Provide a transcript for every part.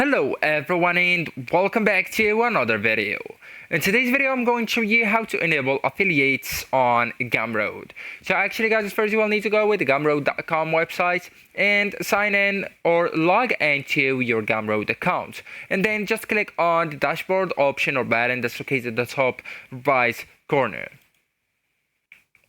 Hello everyone and welcome back to another video. In today's video I'm going to show you how to enable affiliates on Gumroad. So actually guys, first you will need to go with the gumroad.com website and sign in or log into your Gumroad account, and then just click on the dashboard option or button that's located at the top right corner.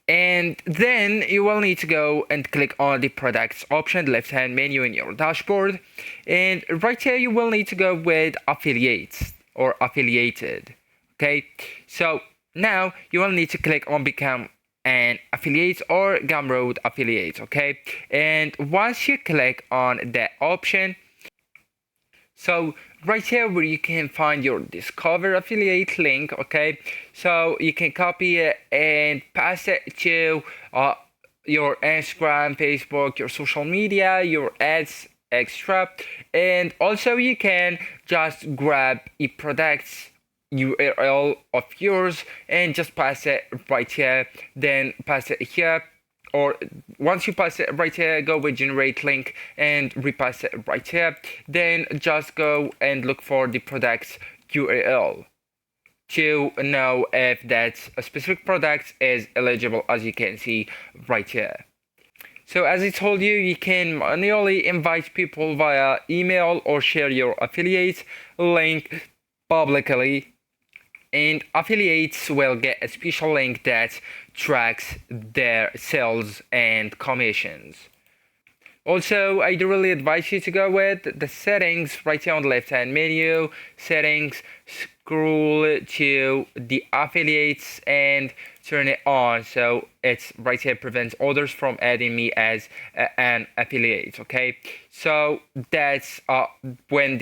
And then you will need to go and click on the products option, the left hand menu in your dashboard, and right here you will need to go with affiliates or affiliated. Okay, so now you will need to click on become an affiliate or Gumroad affiliate. Okay, and once you click on that option, so right here where you can find your discover affiliate link, okay, so you can copy it and pass it to your Instagram, Facebook, your social media, your ads, extra, and also you can just grab a product URL of yours and just pass it right here, then pass it here, or once you pass it right here, go with generate link and repass it right here. Then just go and look for the product's URL to know if that a specific product is eligible, as you can see right here. So as I told you, you can manually invite people via email or share your affiliate link publicly, and affiliates will get a special link that tracks their sales and commissions. Also, I do really advise you to go with the settings right here on the left hand menu, settings, scroll to the affiliates and turn it on, so it's right here prevents others from adding me as an affiliate. Okay, so that's when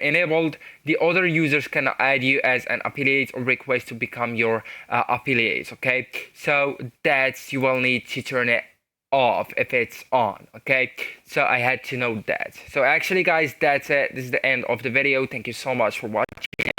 enabled, the other users cannot add you as an affiliate or request to become your affiliate. Okay, so that's, you will need to turn it off if it's on. Okay, so I had to know that. So actually guys, that's it. This is the end of the video. Thank you so much for watching.